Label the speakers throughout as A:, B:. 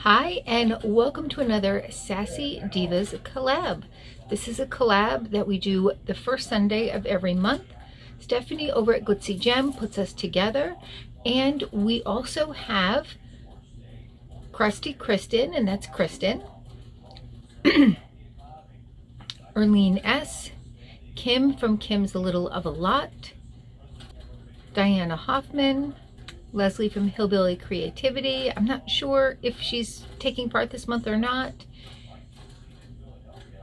A: Hi, and welcome to another Sassy Divas Collab. This is a collab that we do the first Sunday of every month. Stephanie over at Glitzy Gem puts us together, and we also have Crusty Kristen, and that's Kristen, Erlene S., Kim from Kim's A Little of a Lot, Diana Hoffman, Leslie from Hillbilly Creativity. I'm not sure if she's taking part this month or not.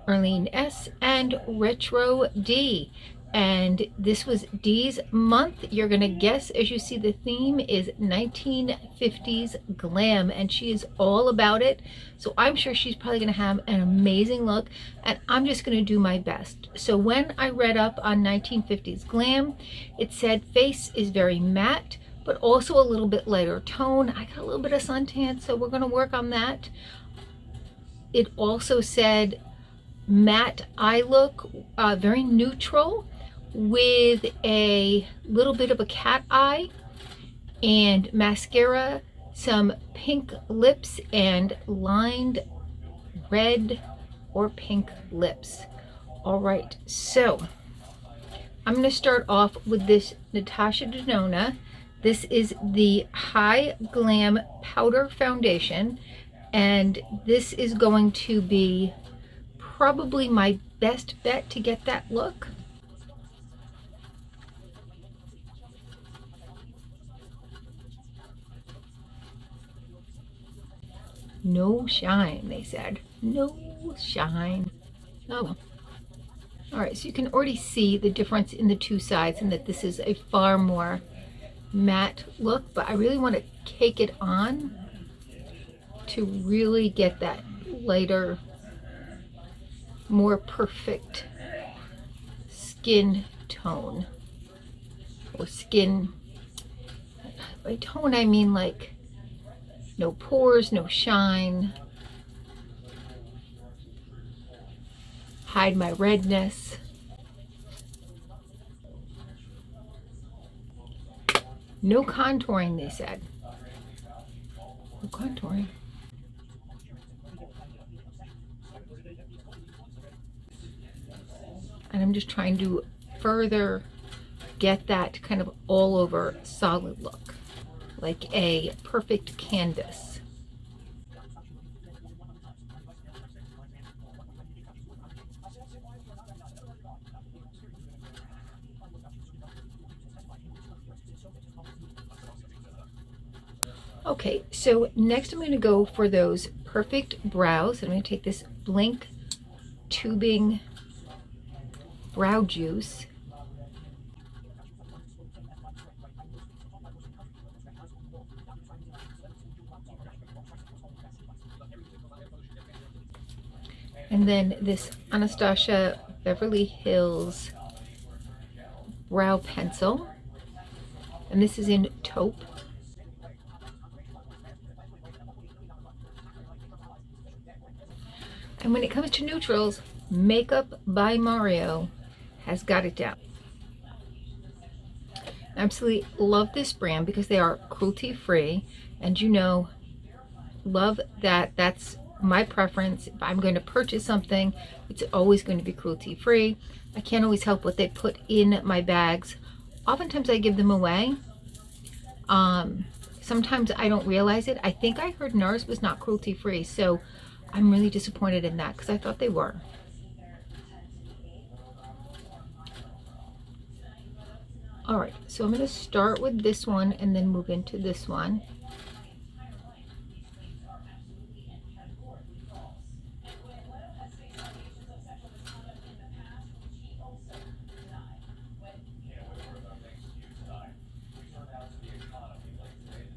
A: Erlene S. and Retro D. And this was D's month. You're gonna guess as you see the theme is 1950s Glam, and she is all about it. So I'm sure she's probably gonna have an amazing look, and I'm just gonna do my best. So when I read up on 1950s Glam, it said face is very matte, but also a little bit lighter tone. I got a little bit of suntan, so we're gonna work on that. It also said matte eye look, very neutral, with a little bit of a cat eye, and mascara, some pink lips, and lined red or pink lips. All right, so I'm gonna start off with this Natasha Denona. This is the High Glam Powder Foundation, and this is going to be probably my best bet to get that look. No shine, they said. No shine. Oh well. All right, so you can already see the difference in the two sides, and that this is a far more matte look, but I really want to cake it on to really get that lighter, more perfect skin tone, or skin, by tone I mean like no pores, no shine, hide my redness. No contouring, they said. No contouring. And I'm just trying to further get that kind of all over solid look, like a perfect canvas. Okay, so next I'm going to go for those perfect brows. I'm going to take this Blink Tubing Brow Juice. And then this Anastasia Beverly Hills Brow Pencil. And this is in Taupe. And when it comes to neutrals, Makeup by Mario has got it down. Absolutely love this brand because they are cruelty free, and you know, love that. That's my preference. If I'm going to purchase something, it's always going to be cruelty free. I can't always help what they put in my bags. Oftentimes I give them away. Sometimes I don't realize it. I think I heard NARS was not cruelty free, so I'm really disappointed in that because I thought they were. All right, so I'm going to start with this one and then move into this one.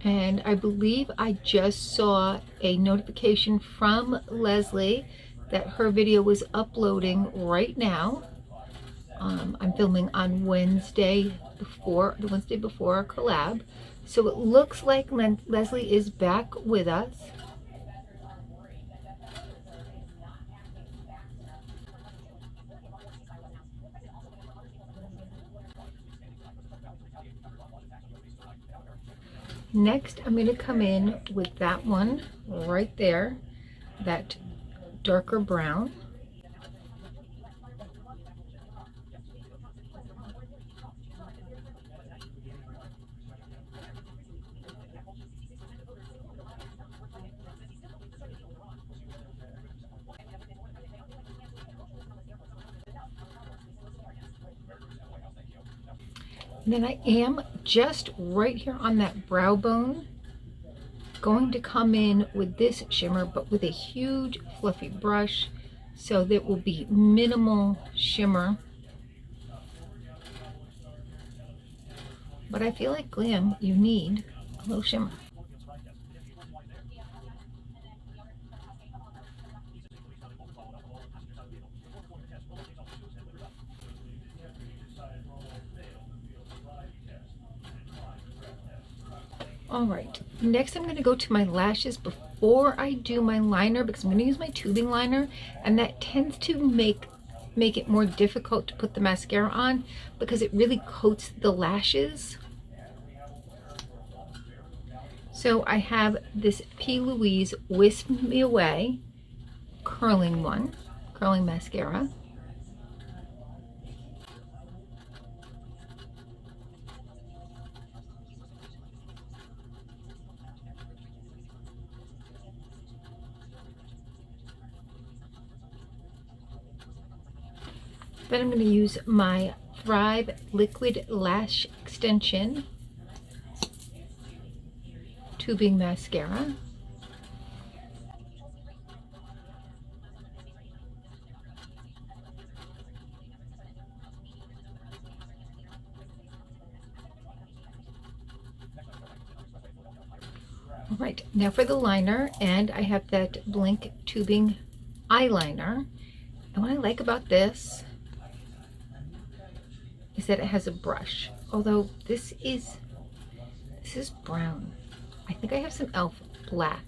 A: And I believe I just saw a notification from Leslie that her video was uploading right now. I'm filming on the Wednesday before our collab. So it looks like Leslie is back with us. Next, I'm going to come in with that one right there, that darker brown. And then I am just right here on that brow bone going to come in with this shimmer, but with a huge fluffy brush, so there will be minimal shimmer. But I feel like glam, you need a little shimmer. All right, next I'm going to go to my lashes before I do my liner, because I'm going to use my tubing liner, and that tends to make it more difficult to put the mascara on because it really coats the lashes. So I have this P. Louise Whisk Me Away curling mascara. Then I'm going to use my Thrive Liquid Lash Extension tubing mascara. All right, now for the liner, and I have that Blink tubing eyeliner. And what I like about this is that it has a brush, although this is brown. I think I have some e.l.f. black.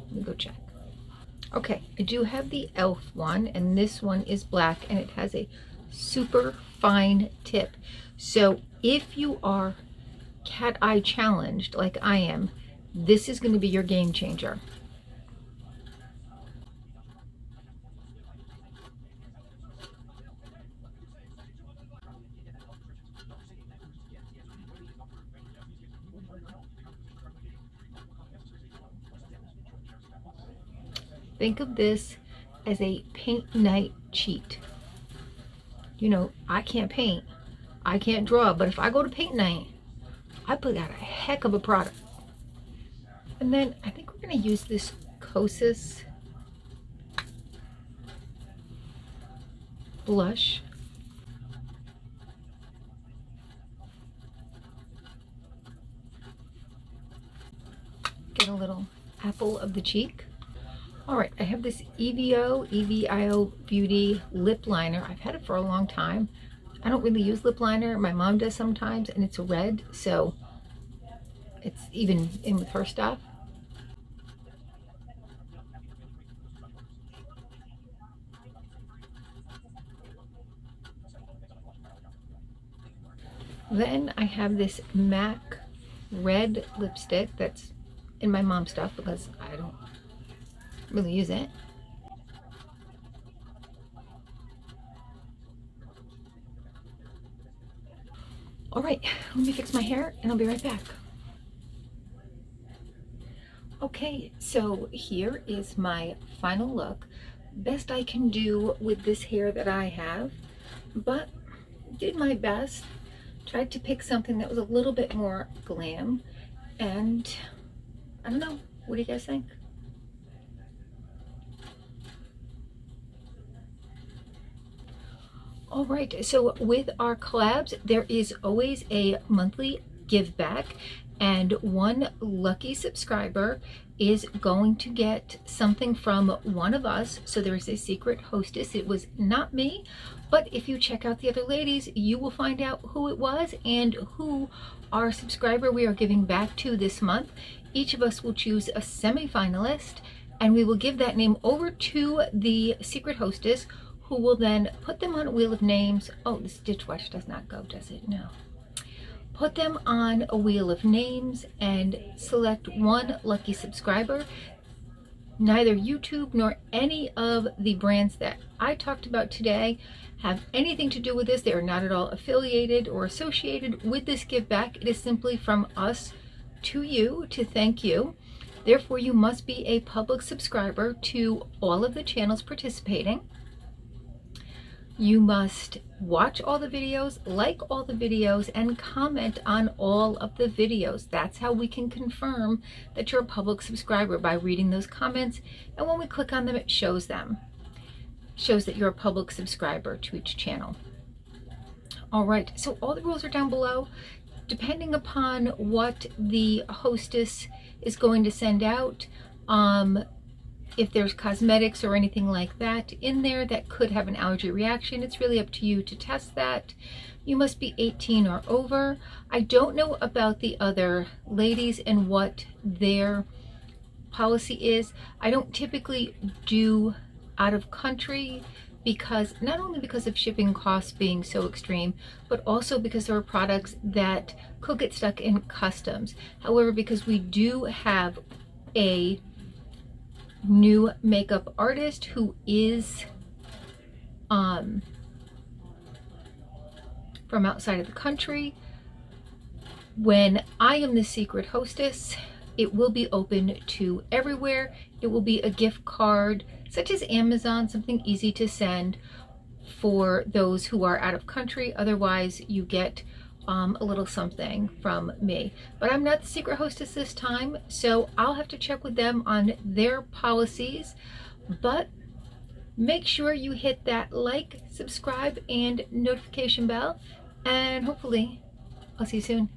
A: Let me go check. Okay, I do have the e.l.f. one, and this one is black, and it has a super fine tip. So if you are cat eye challenged like I am, this is going to be your game changer. Think of this as a paint night cheat. You know, I can't paint, I can't draw, but if I go to paint night, I put out a heck of a product. And then I think we're going to use this Kosas blush. Get a little apple of the cheek. All right, I have this EVO Beauty lip liner. I've had it for a long time. I don't really use lip liner. My mom does sometimes, and it's a red, so it's even in with her stuff. Then I have this MAC red lipstick that's in my mom's stuff because I don't really use it. All right, let me fix my hair and I'll be right back. Okay, so here is my final look. Best I can do with this hair that I have, but did my best. Tried to pick something that was a little bit more glam, and I don't know, what do you guys think? All right, so with our collabs, there is always a monthly give back, and one lucky subscriber is going to get something from one of us. So there is a secret hostess. It was not me, but if you check out the other ladies, you will find out who it was and who our subscriber we are giving back to this month. Each of us will choose a semi-finalist, and we will give that name over to the secret hostess, who will then put them on a wheel of names. Oh, the Stitch Watch does not go, does it? No. Put them on a wheel of names and select one lucky subscriber. Neither YouTube nor any of the brands that I talked about today have anything to do with this. They are not at all affiliated or associated with this give back. It is simply from us to you to thank you. Therefore, you must be a public subscriber to all of the channels participating. You must watch all the videos, like all the videos, and comment on all of the videos. That's how we can confirm that you're a public subscriber, by reading those comments. And when we click on them, it shows them. Shows that you're a public subscriber to each channel. All right, so all the rules are down below. Depending upon what the hostess is going to send out, if there's cosmetics or anything like that in there that could have an allergy reaction, it's really up to you to test that. You must be 18 or over. I don't know about the other ladies and what their policy is. I don't typically do out of country, because not only because of shipping costs being so extreme, but also because there are products that could get stuck in customs. However, because we do have a new makeup artist who is from outside of the country, when I am the secret hostess, it will be open to everywhere. It will be a gift card such as Amazon, something easy to send for those who are out of country. Otherwise, you get a little something from me. But I'm not the secret hostess this time, so I'll have to check with them on their policies. But make sure you hit that like, subscribe, and notification bell, and hopefully I'll see you soon.